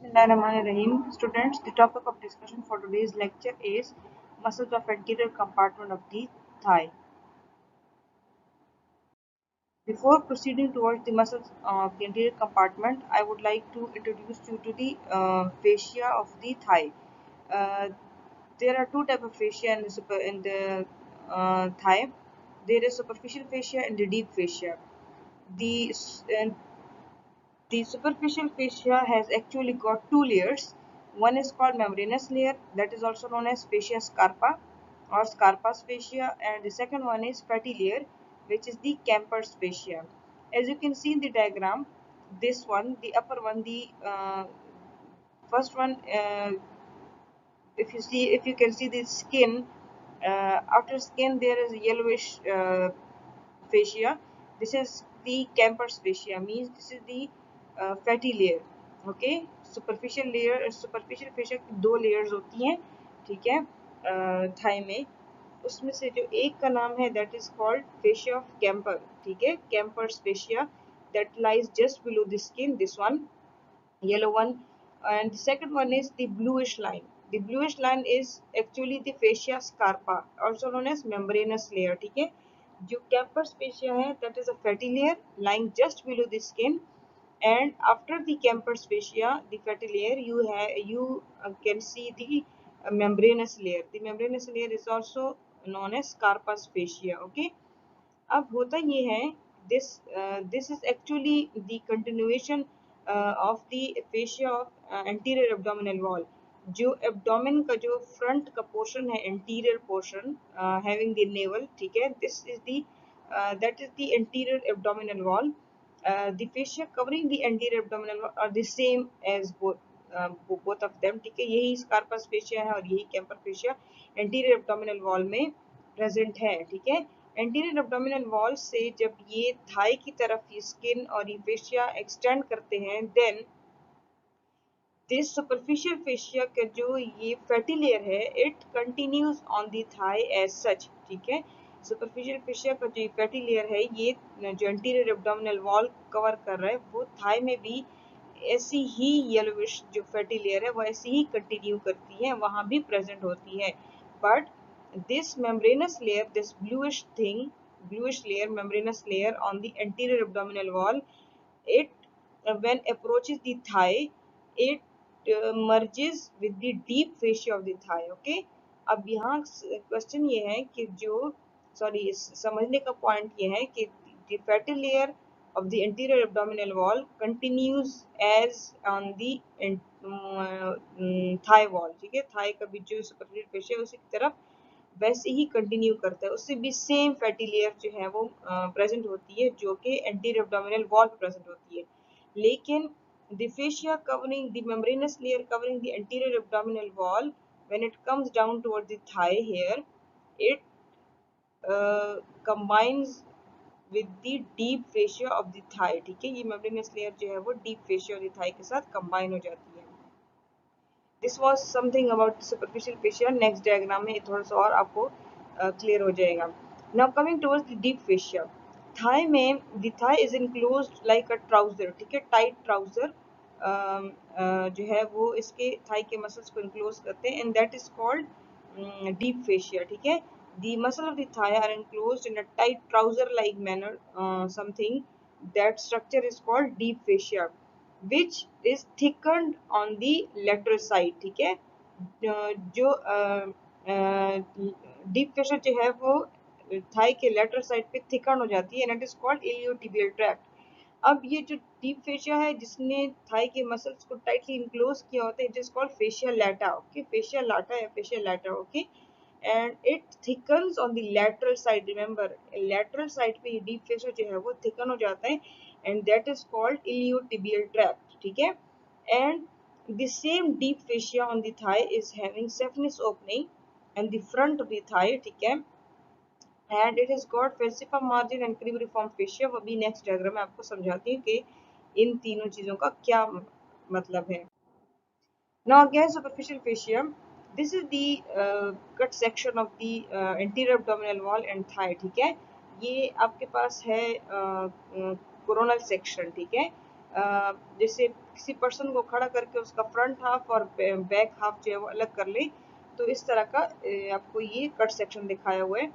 Bismillahirrahmanirrahim. Students, the topic of discussion for today's lecture is muscles of anterior compartment of the thigh. Before proceeding towards the muscles of the anterior compartment, I would like to introduce you to the fascia of the thigh. Uh, there are two types of fascia in the thigh. There is superficial fascia and the deep fascia. The The superficial fascia has actually got two layers. One is called membranous layer, that is also known as fascia scarpa or scarpa's fascia, and the second one is fatty layer, which is the Camper's fascia. As you can see in the diagram, this one, the upper one, the first one, if you can see the skin, outer skin there is a yellowish fascia. This is the Camper's fascia, means this is the fatty layer. Okay, superficial fascia की दो layers होती हैं, ठीक है, Thai में। उसमें से जो एक का नाम है that is called fascia of camper, ठीक है, campers fascia, that lies just below the skin, this one, yellow one, and the second one is the bluish line. The bluish line is actually the fascia scarpa, also known as membranous layer, ठीक है। जो campers fascia है that is a fatty layer lying just below the skin, and after the Camper's fascia, the fatty layer, you can see the membranous layer. The membranous layer is also known as Scarpa's fascia. Okay. अब होता ये है, this is actually the continuation of the fascia of anterior abdominal wall. जो abdomen का जो front का portion है, anterior portion having the naval, ठीक है, this is the that is the anterior abdominal wall. The fascia covering the anterior abdominal wall are the same as both of them, ठीक है। यही स्कारपस fascia है और यही camper fascia anterior abdominal wall में present है, ठीक है। एंटीरियर abdominal wall से जब ये थाई की तरफ ये स्किन और ये फेशिया एक्सटेंड करते हैं, देन दिस सुपरफिशियल फेशिया का जो ये फैटी लेयर है, it continues on the thigh as such, ठीक है। सुपरफिशियल फेशिया का जो फैटी लेयर है, ये जो एंटीरियर एब्डोमिनल वॉल कवर कर रहा है, वो थाई में भी ऐसी ही येलोविश जो फैटी लेयर है वो ऐसी ही कंटिन्यू करती है, वहां भी प्रेजेंट होती है। But this membranous layer, this bluish layer, membranous layer on the anterior abdominal wall, it when approaches the thigh, it merges with the deep fascia of the thigh. Okay, अब यहाँ question ये है कि जो समझने का पॉइंट ये है कि the fatty layer of the anterior abdominal wall continues as on the thigh wall, ठीक है। थाई का भी जो सुपरफिशियल फेशिया उसी की तरफ वैसे ही कंटिन्यू करता है, उससे भी सेम फैटी लेयर जो है वो प्रेजेंट होती है, जो कि एंटीरियर एब्डोमिनल वॉल पे प्रेजेंट होती है। लेकिन the fascia covering the membranous layer covering the anterior abdominal wall, when it comes down towards the thigh here, it combines with the deep fascia of the thigh, ठीक है। ये membranous layer जो है वो deep fascia of the thigh के साथ combine हो जाती है। This was something about superficial fascia. Next diagram में थोड़ा सा और आपको क्लियर हो जाएगा। Now coming towards the deep fascia, thigh में the thigh is enclosed like a trouser, ठीक है, टाइट ट्राउजर जो है वो इसके थाई के मसल्स को इनक्लोज करते हैं, and that is called deep fascia, ठीक है। The muscle of the thigh are enclosed in a tight trouser-like manner, something that structure is called deep fascia, which is thickened on the lateral side, ठीक है। जो deep fascia जो है वो Thai के lateral side पे thicken हो जाती है, and it is called iliotibial tract. अब ये जो डीप फेशिया है जिसने थाई के मसल्स को टाइटली इनक्लोज किया होता है, it is called fascia lata, okay, fascia lata या fascia lata, okay, and it thickens on the lateral side. Remember, lateral side पे ये डीप फेशिया जो है वो थिकन हो जाता है, and that is called iliotibial tract, ठीक है। And the same deep fascia on the thigh is having saphenous opening and the front of the thigh, ठीक है, and it has got falciparum margin and cribriform fascia। वो भी next diagram में आपको समझाती हूँ कि इन तीनों चीजों का क्या मतलब है। Now again superficial fascia, this is the cut section of the anterior abdominal wall and thigh, ठीक है। ये आपके पास है कोरोनल सेक्शन, ठीक है। जैसे किसी पर्सन को खड़ा करके उसका फ्रंट हाफ और बैक हाफ जो है वो अलग कर ले, तो इस तरह का आपको ये कट सेक्शन दिखाया हुआ है.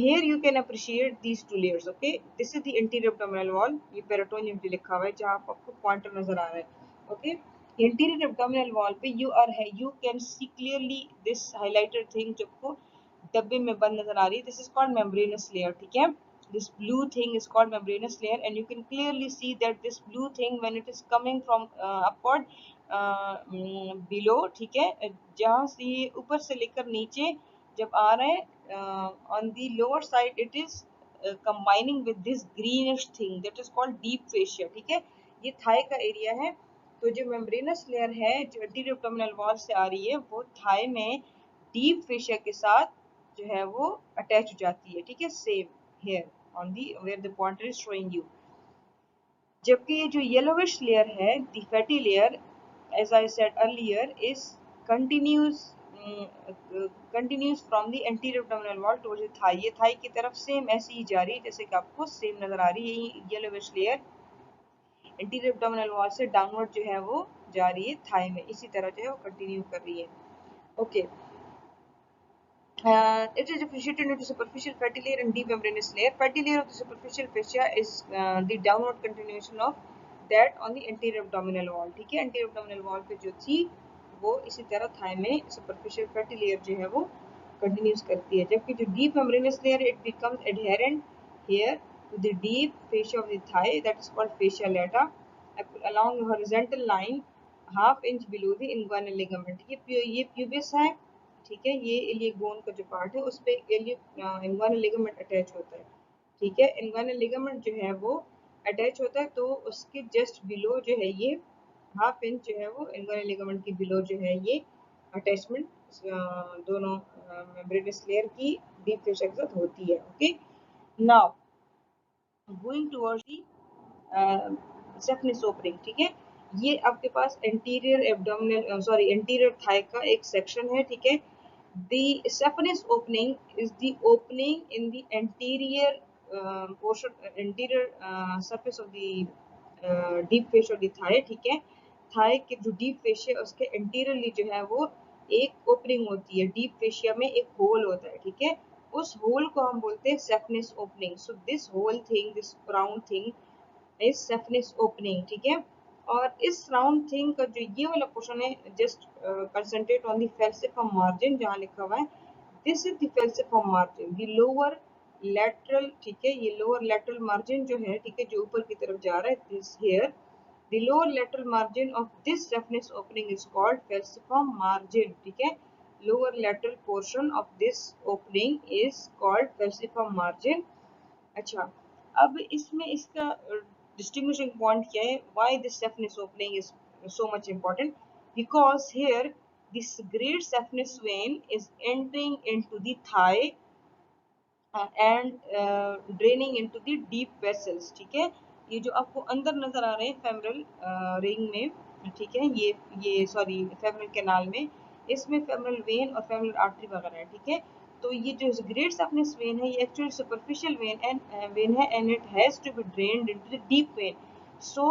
Here you can appreciate these two layers. Okay, this is the anterior abdominal wall. ये पेरिटोनियम भी लिखा हुआ है जहाँ आपको पॉइंटर नजर आ रहा है. Okay, anterior abdominal wall पे you can see clearly this highlighted thing जो आपको डब्बे में बंद नजर आ रही है. This is called membranous layer. ठीक है, this blue thing is called membranous layer, and you can clearly see that this blue thing when it is coming from upward below, ठीक है, जहाँ से ये ऊपर से लेकर नीचे जब आ रहे हैं on the lower side it is combining with this greenish thing that is called deep fascia. ठीक है, ये थाई का एरिया है. तो जो मेम्ब्रेनस लेयर है जो एंटीरियर एब्डोमिनल वॉल से आ रही है वो थाई में डीप फेशिया के साथ जो है वो अटैच हो जाती है. ठीक है, same here on the where the pointer is showing you. जबकि ये जो येलोविश लेयर है the fatty layer as I said earlier is continues from the anterior abdominal wall towards the thigh. ये थाई की तरफ सेम ऐसी ही जा रही है जैसे कि आपको सेम नजर आ रही है. ये yellowish layer anterior abdominal wall से डाउनवर्ड जो है वो जा रही है थाई में, इसी तरह जो है वो कंटिन्यू कर रही है. Okay, it is differentiated into superficial fatty layer and deep membranous layer. Fatty layer of the superficial fascia is the downward continuation of that on the anterior abdominal wall. ठीक है, anterior abdominal wall पे जो थी वो इसी तरह Thai में superficial fatty layer जो है वो continues करती है. जबकि जो deep membranous layer it becomes adherent here to the deep fascia of the thigh, that is called fascia lata, along the horizontal line half inch below the inguinal ligament. ये pubis है. ठीक है, ये iliac bone का जो part है उस पे इंग्वानल लिगामेंट अटैच होता है. ठीक है, इंग्वानल लिगामेंट जो है वो अटैच होता है, तो उसके जस्ट बिलो जो है ये हाफ इंच जो है वो इंग्वानल लिगामेंट के बिलो जो है ये अटैचमेंट दोनों मेम्ब्रेनस लेयर की डीप फेशिया के साथ होती है. Okay, now going towards the safeness opening. ठीक है, ये आपके पास एंटीरियर एब्डोमिनल एंटीरियर थाई का एक सेक्शन है. ठीक है, the saphenous opening is the opening in the anterior anterior surface of the deep fascia of the thigh. ठीक है, थाई के जो डीप फेशिया है उसके एंटीरियरली जो है वो एक ओपनिंग होती है. डीप फेशिया में एक होल होता है. ठीक है, उस होल को हम बोलते हैं saphenous opening. So this whole thing, this round thing is saphenous opening. ठीक है, और इस राउंड थिंग का जो ये वाला पोर्शन है just concentrate on the falciform margin जहाँ लिखा हुआ है this is the falciform margin the lower lateral. ठीक है, ये लोअर लेटरल मार्जिन जो है, ठीक है, जो ऊपर की तरफ जा रहा है, this here the lower lateral margin of this saphenous opening is called falciform margin. ठीक है, lower lateral portion of this opening is called falciform margin. अच्छा, अब इसमें इसका distinguishing point क्या है? Why this saphenous opening is so much important? Because here this great saphenous vein is entering into the thigh and draining into the deep vessels. ठीक है, ये जो आपको अंदर नजर आ रहे हैं फेमरल रिंग में, ठीक है, ये सॉरी फेमरल कैनाल में, इसमें फेमरल वेन और फेमरल आर्टरी वगैरह है. ठीक है, तो ये जो ग्रेट सैफनेस वेन है ये एक्चुअली सुपरफिशियल वेन है and it has to be drained into the deep vein. So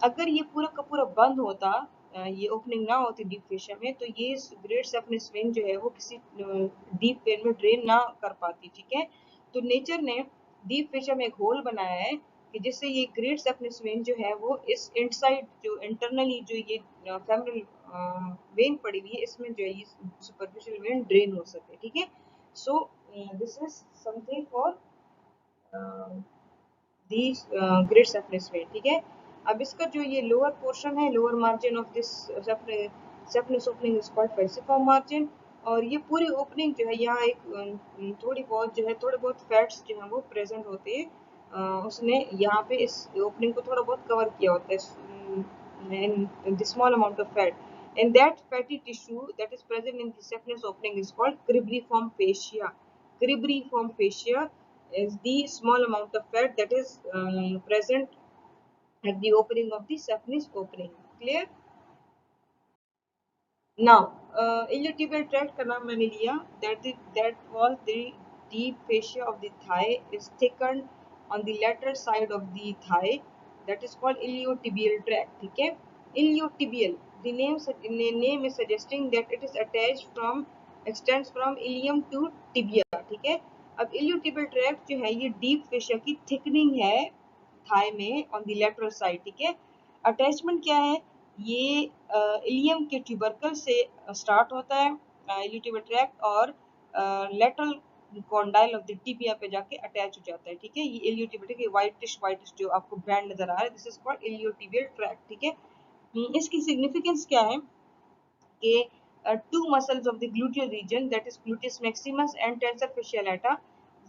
अगर ये पूरा का पूरा बंद होता, ये ओपनिंग ना होती डीप फेशिया में, तो ये ग्रेट सैफनेस वेन जो है वो किसी डीप वेन में ड्रेन ना कर पाती. ठीक है, तो नेचर ने डीप फेशिया में एक होल बनाया है कि जिससे ये ग्रेट सैफनेस वेन जो है वो इस इनसाइड जो इंटरनली जो ये फेमरल वेन पड़ी हुई है इसमें जो है ये सुपरफिशियल वेन ड्रेन हो सके. ठीक है, so this is something for these great saphenous vein. ठीक है, अब इसका जो ये लोअर पोर्शन है, lower margin of this saphenous opening is called falciform margin. और ये पूरी ओपनिंग जो है यहाँ एक थोड़ी बहुत फैट्स जो है वो प्रेजेंट होते हैं. उसने यहाँ पे इस ओपनिंग को थोड़ा बहुत कवर किया होता है in small amount of fat. And that fatty tissue that is present in the saphenous opening is called cribriform fascia. Cribriform fascia is the small amount of fat that is present at the opening of the saphenous opening. Clear? Now, iliotibial tract का नाम मैंने लिया. That was the deep fascia of the thigh is thickened on the lateral side of the thigh that is called iliotibial tract. ठीक है, iliotibial, the name is suggesting that it is attached from extends from ilium to tibia. ठीक है, अब iliotibial tract जो है ये deep fascia की thickening है थाई में ऑन द लेटरल साइड. ठीक है, अटैचमेंट क्या है, ये इलियम के ट्यूबरकल से स्टार्ट होता है इलियोटिबियल ट्रैक्ट और lateral condyle of the tibia पे जाके अटैच हो जाता है. ठीक है, ये इलियोटिबियल वाइटिश जो आपको बैंड नजर आ रहा है, this is called iliotibial tract. ठीक है, इसकी सिग्निफिकेंस क्या है कि two muscles of the gluteal region that is gluteus maximus and tensor fasciolata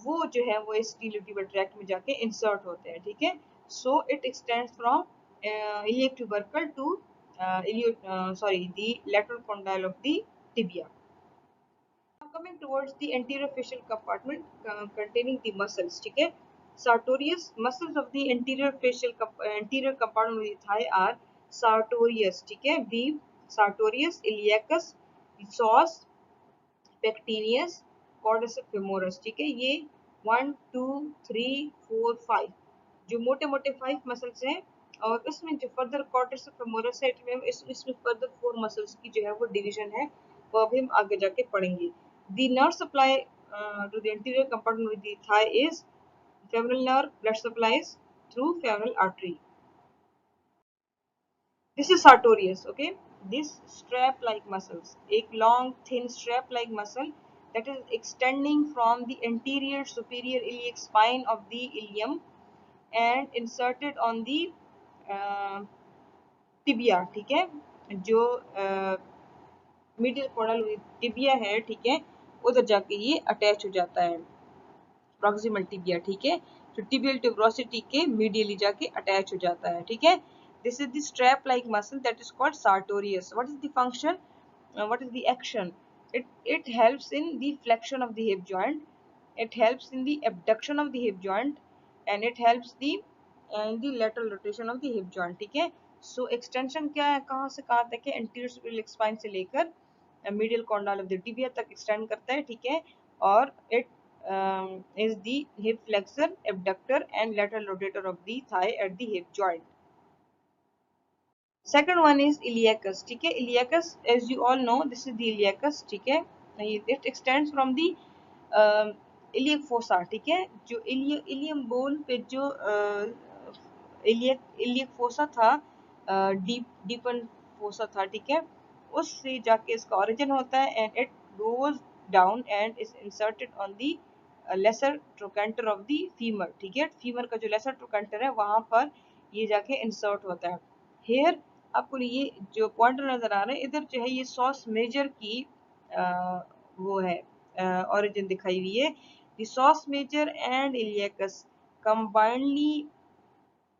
वो जो है वो इस इलियोटिबियल ट्रैक्ट में जाके इंसर्ट होते हैं. ठीक है, so it extends from iliac tubercle to the lateral condyle of the tibia. Now coming towards the anterior facial compartment containing the muscles. ठीक है, sartorius muscles of the anterior compartment of the thigh are sartorius. ठीक है, the sartorius, iliacus, psoas, pectineus, quadriceps femoris. ठीक है, ये 1 2 3 4 5 जो मोटे मोटे 5 मसल्स हैं और इसमें जो फर्दर क्वाड्रिसेप्स फेमोरस है इसमें फर्दर 4 मसल्स की जो है वो डिवीजन है, वो अभी हम आगे जाके पढ़ेंगे. The nerve supply to the interior compartment of the thigh is femoral nerve, blood supplies through femoral artery. This is sartorius. Okay, this strap like muscles, एक long thin strap like muscle that is extending from the anterior superior iliac spine of the ilium and inserted on the tibia. ठीक है, जो middle कोडल tibia है, ठीक है, उधर जाके ये अटैच हो जाता है प्रॉक्सिमल टिबिया. ठीक है, तो टिबियल ट्यूबरोसिटी के मीडियली जाके अटैच हो जाता है. ठीक है, this is the strap like muscle that is called sartorius. What is the function, what is the action? It helps in the flexion of the hip joint, it helps in the abduction of the hip joint and it helps the lateral rotation of the hip joint. ठीक है, सो extension क्या है, कहाँ से कहाँ तक है, anterior superior spine से लेकर medial Condell of the tibia तक एक्सटेंड करता है. ठीक है, और it is the hip flexor, abductor and lateral rotator of the thigh at the hip joint. Second one is iliacus. ठीक है, iliacus as you all know this is the iliacus. ठीक है, it extends from the iliac fossa. ठीक है, जो ilium bone पे जो iliac fossa था, डीपन फोसा था. ठीक है, उससे जाके इसका ओरिजिन होता है and it goes down and is inserted on the lesser trochanter of the femur. ठीक है, फीमर का जो लेसर ट्रोकेंटर है वहां पर ये जाके इंसर्ट होता है. हेयर आपको ये जो पॉइंटर नजर आ रहा है, इधर जो है ये सॉस मेजर की वो है ओरिजिन दिखाई हुई है. The psoas major and iliacus combinedly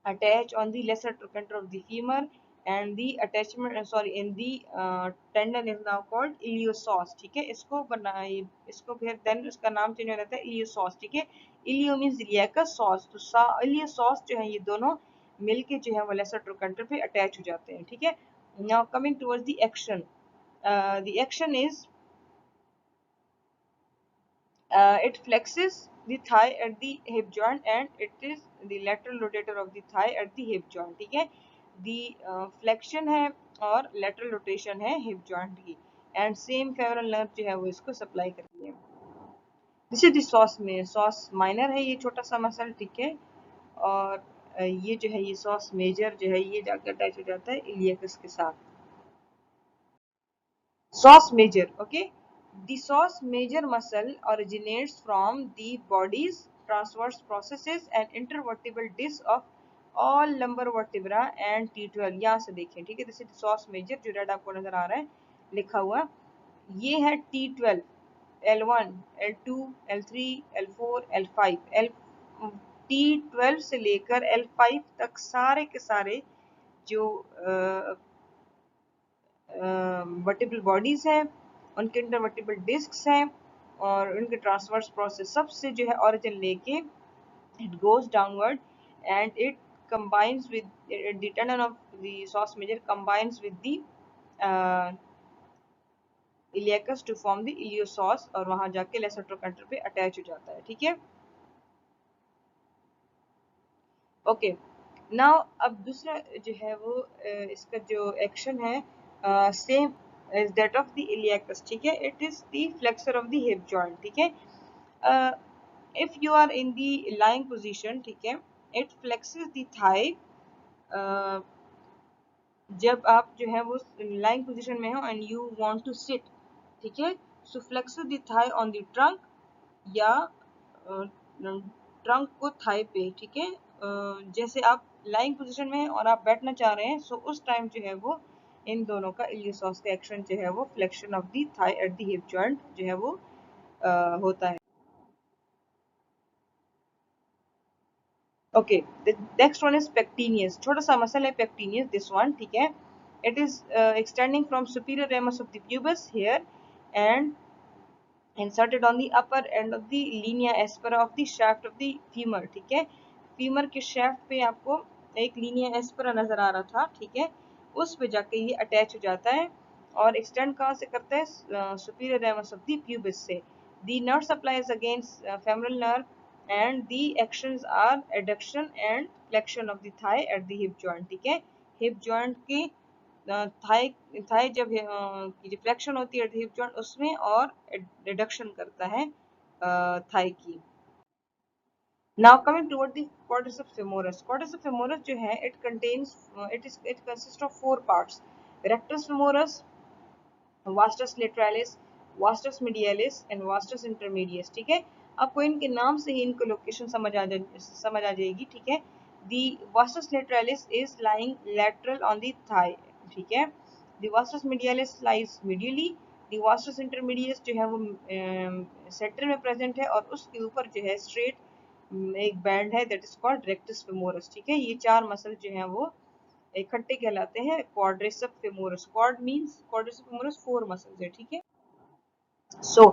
attach on the lesser trochanter of the femur and the attachment in the tendon is now called iliopsoas. ठीक है, इसको बनाए इसको फिर देन इसका नाम चेंज हो जाता है iliopsoas. ठीक है, ilio means iliacus, sauce तो iliopsoas जो है ये दोनों मिलके जो है वो lesser trochanter पे अटैच हो जाते हैं. ठीक है, now coming towards the action, the action is it flexes the thigh at the hip joint and it is the lateral rotator of the thigh at the hip joint. ठीक है, the flexion है और lateral rotation है hip joint की and same femoral nerve जो है वो इसको सप्लाई करती है. This is the sauce minor है, ये छोटा सा मसल. ठीक है, और ये जो है ये सॉस मेजर जो है ये जाकर अटैच हो जाता है इलियकस के साथ. Psoas major. Okay, the psoas major muscle originates from the body's transverse processes and intervertebral disc of all lumbar vertebra and T12. यहाँ से देखें. ठीक है, जैसे psoas major जो रेड आपको नजर आ रहा है लिखा हुआ, ये है T12, L1, L2, L3, L4, L5. T12 से लेकर L5 तक सारे के सारे जो वर्टिब्रल बॉडीज हैं, उनके इंटरवर्टिब्रल डिस्क्स हैं और उनके ट्रांसवर्स प्रोसेस सबसे जो है ओरिजिन लेके it goes downward and it combines with the tendon of the psoas major combines with the iliacus to form the iliopsoas और वहां जाके लेसर ट्रोकेंटर पे अटैच हो जाता है. ठीक है, ओके, नाउ अब दूसरा जो है वो इसका जो एक्शन है same as that of the iliacus, ठीक है, it is the flexor of the hip joint, ठीक है। If you are in the lying position, ठीक है, इट फ्लेक्सेस द थाई, जब आप जो है वो लाइंग पोजीशन में हो and you want to sit, ठीक है, so flexes the thigh on the trunk या ट्रंक को थाई पे, ठीक है। जैसे आप लाइंग पोजीशन में हैं और आप बैठना चाह रहे हैं, सो उस टाइम जो है वो इन दोनों का इलियोसॉस का एक्शन जो है वो flexion of the thigh at the hip joint जो है वो होता है। Okay, the next one is pectineus, छोटा सा मसल है पेक्टिनियस, दिस वन, ठीक है, it is extending from superior ramus of the pubis here and inserted on the upper end of the linea aspera of the shaft of the femur, ठीक है। Femur के shaft पे आपको एक linea aspera नजर आ रहा था, ठीक है, उस पे जाके ये अटैच हो जाता है और एक्सटेंड कहाँ से करता है, superior ramus of the pubis से। The nerve supplies against femoral nerve and the actions are adduction and flexion of the thigh at the hip joint, ठीक है। हिप जॉइंट की थाई थाई जब की रिफ्लेक्शन होती है हिप जॉइंट उसमें और रिडक्शन करता है थाई की। Now coming toward the quadriceps femoris, quadriceps femoris जो है it contains it consist of 4 parts, rectus femoris, vastus lateralis, vastus medialis and vastus intermedius, ठीक है। आपको इनके नाम से ही इनको लोकेशन समझ आ जाएगी, ठीक है। The vastus lateralis is lying lateral on the thigh, ठीक है। The vastus medialis lies medially, the vastus intermedius जो है वो सेंटर में प्रेजेंट है और उसके ऊपर जो है स्ट्रेट एक बैंड है that is called rectus femoris, ठीक है। ये चार मसल जो हैं वो इकट्ठे कहलाते हैं quadricep femoris. Quad means quadricep femoris 4 muscles है, ठीक है। So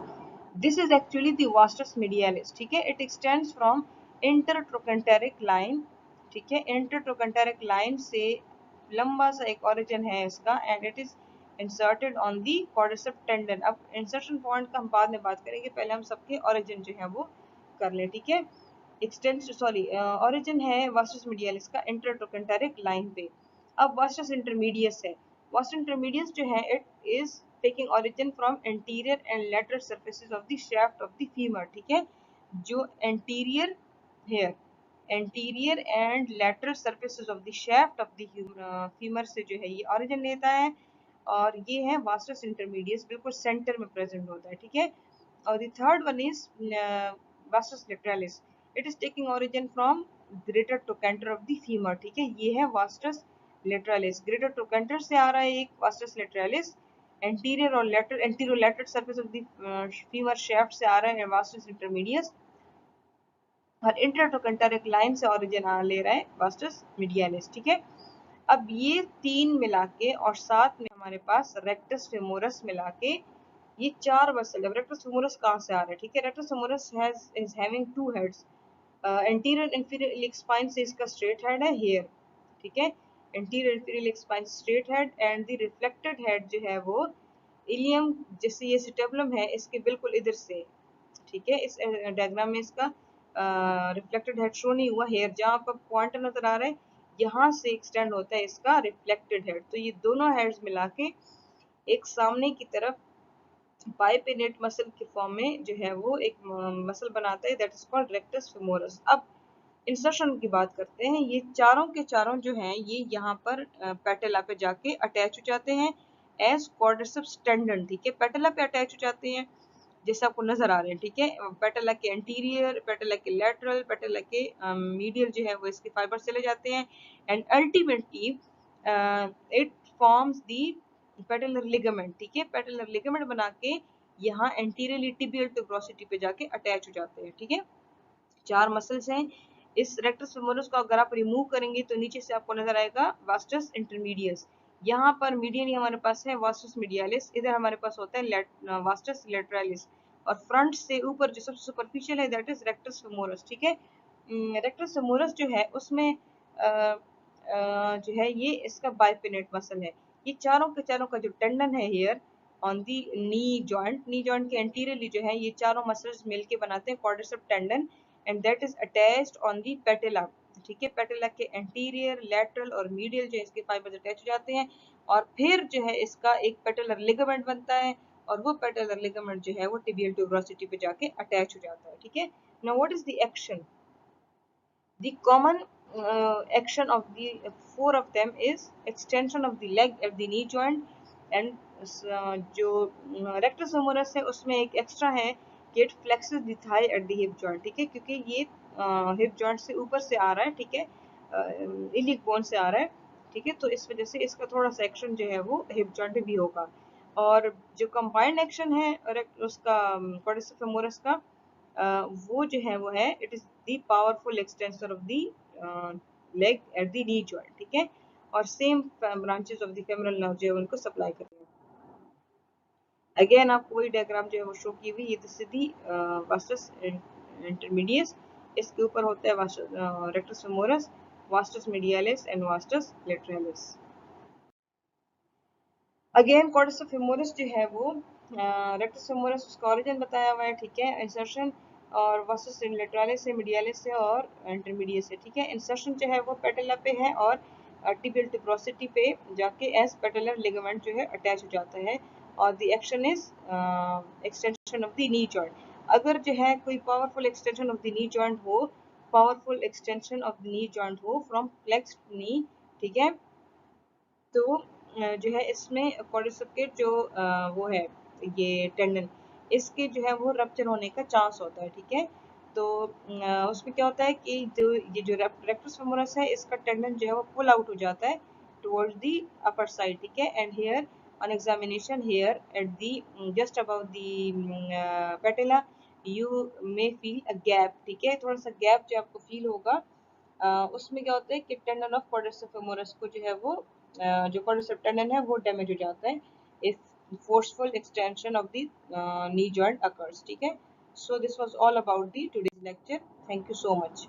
this is actually the vastus medialis, ठीक है, it extends from intertrochanteric line, ठीक है, इंटरट्रोकेंटेरिक लाइन से लंबा सा एक ओरिजिन है इसका and it is inserted on the quadricep tendon. अब इंसर्शन पॉइंट का हम बाद में बात करेंगे, पहले हम सबके ओरिजिन जो है वो कर लें, ठीक है। एक्सटेंस सॉरी ओरिजिन है वास्टस मीडियालिस का इंटरट्रोकेंटेरिक लाइन पे। अब वास्टस इंटरमीडियस है, वास्टस इंटरमीडियस जो है it is taking origin from anterior and lateral surfaces of the shaft of the femur, ठीक है। जो anterior here anterior and lateral surfaces of the shaft of the femur से जो है ये origin लेता है और ये है vastus intermedius, बिल्कुल सेंटर में प्रेजेंट होता है, ठीक है। और the third one is vastus lateralis, it is taking origin from greater trochanter of the femur, ठीक है। ये है vastus lateralis, greater trochanter से आ रहा है एक vastus lateralis, एंटीरियर और lateral anterior lateral surface of the femur shaft से आ रहा है वास्टस इंटरमीडियस और इंटरट्रोकेंटेरिक लाइन से ओरिजिन ले रहा है वास्टस मीडियालिस, ठीक है। अब ये तीन मिला के और साथ में हमारे पास रेक्टस फेमोरस मिला के ये चार मसल। रेक्टस फेमोरस कहाँ से आ रहा है, ठीक है। Rectus femoris is having 2 heads, anterior inferior iliac spine से इसका स्ट्रेट हेड है हियर, ठीक है। Anterior inferior iliac spine straight head and the reflected head जो है वो इलियम, जैसे ये सिटेबुलम है इसके बिल्कुल इधर से, ठीक है। इस डायग्राम में इसका रिफ्लेक्टेड हेड शो नहीं हुआ, हेयर जहाँ पर पॉइंटर नजर आ रहा है यहाँ से एक्सटेंड होता है इसका रिफ्लेक्टेड हेड। तो ये दोनों हेड्स मिला के एक सामने की तरफ बाइपिनेट मसल के फॉर्म में जो है वो एक मसल बनाता है that is called rectus femoris. अब इंसर्शन की बात करते हैं, ये चारों के चारों जो हैं ये यहाँ पर पेटेला पे जाके अटैच हो जाते हैं एज क्वाड्रिसेप्स टेंडन, ठीक है। पेटेला पे अटैच हो जाते हैं जैसे आपको नजर आ रहे हैं, ठीक है। पेटेला के एंटीरियर, पेटेला के लेटरल, पेटेला के मीडियल जो है वो इसके फाइबर चले जाते हैं and ultimately it forms the patellar ligament, ठीक है। पेटेलर लिगामेंट बना के यहाँ एंटीरियरली टिबियल ट्यूबरोसिटी पे जाके अटैच हो जाते हैं, ठीक है। चार मसल्स हैं इस रेक्टस फेमोरस को, अगर आप रिमूव करेंगे तो नीचे से आपको नजर आएगा वास्टस इंटरमीडियस, यहाँ पर मीडियली हमारे पास है वास्टस मीडियालिस, इधर हमारे पास होता है वास्टस लेटरालिस और फ्रंट से ऊपर जो सबसे सुपरफिशियल है दैट इज रेक्टस फेमोरस, ठीक है। रेक्टस फेमोरस जो है उसमें जो है ये इसका बाइपिनेट मसल है। ये चारों के चारों का जो टेंडन है here on the knee joint के एंटीरियरली जो है ये चारों मसल्स मिलके बनाते हैं quadricep tendon and that is attached on the patella, ठीक है, पेटेला के एंटीरियर, लैटरल और मीडियल जो है इसके फाइबर्स अटैच हो जाते हैं और फिर जो है इसका एक पेटेलर लिगामेंट बनता है और वो पेटेलर लिगामेंट जो है वो टिबियल ट्यूबरोसिटी पे जाके अटैच हो जाता है। ठीक है, now what is the action? The common action of the four of them is extension of the leg at the knee joint and जो rectus femoris है उसमें एक एक्स्ट्रा है कि it flexes the thigh at the hip joint। ठीक है, क्योंकि ये हिप जॉइंट से ऊपर से आ रहा है, ठीक है, इलिक बोन से आ रहा है, ठीक है, तो इस वजह से इसका थोड़ा सा एक्शन जो है वो हिप जॉइंट पे भी होगा। और जो कंबाइंड एक्शन है उसका क्वाड्रिसेप्स फेमोरस का, वो जो है वो है it is the powerful extension of the leg at the knee joint. ठीक है, और same branches of the femoral nerve जो है उनको सप्लाई करते हैं। अगेन आपको वही डायग्राम जो है वो शो की हुई, ये सीधी वास्टस इंटरमीडियस, इसके ऊपर होता है rectus femoris, vastus medialis and vastus lateralis. Again quadriceps femoris जो है वो रेक्टस फेमोरस उसका ओरिजिन बताया हुआ है। ठीक है, इंसर्शन और वास्टस लेटरालिस से, मीडियालिस से और इंटरमीडियस से। ठीक है, इंसर्शन जो है वो पेटेला पे है और टिबियल ट्यूबरोसिटी पे जाके एज पेटेलर लिगामेंट जो है अटैच हो जाता है और the action is extension of the knee joint. अगर जो है कोई powerful extension of the knee joint हो, powerful extension of the knee joint हो फ्रॉम फ्लेक्स्ड नी, ठीक है, तो जो है इसमें क्वाड्रिसेप्स के जो वो है ये टेंडन, इसके जो है वो रप्चर होने का चांस होता है। ठीक है, तो उसमें क्या होता है कि जो ये जो रेक्टस फेमोरस है इसका टेंडन जो है वो पुल आउट हो जाता है टुवर्ड्स दी अपर साइड। ठीक है, and here on examination here at the just about the patella you may feel a gap. ठीक है, थोड़ा सा गैप जो आपको फील होगा, उसमें क्या होता है कि टेंडन ऑफ क्वाड्रिसेप्स फेमोरस को जो है वो जो क्वाड्रिसेप्स टेंडन है वो डैमेज हो जाता है if forceful extension of the knee joint occurs। ठीक है, so this was all about the today's lecture. Thank you so much.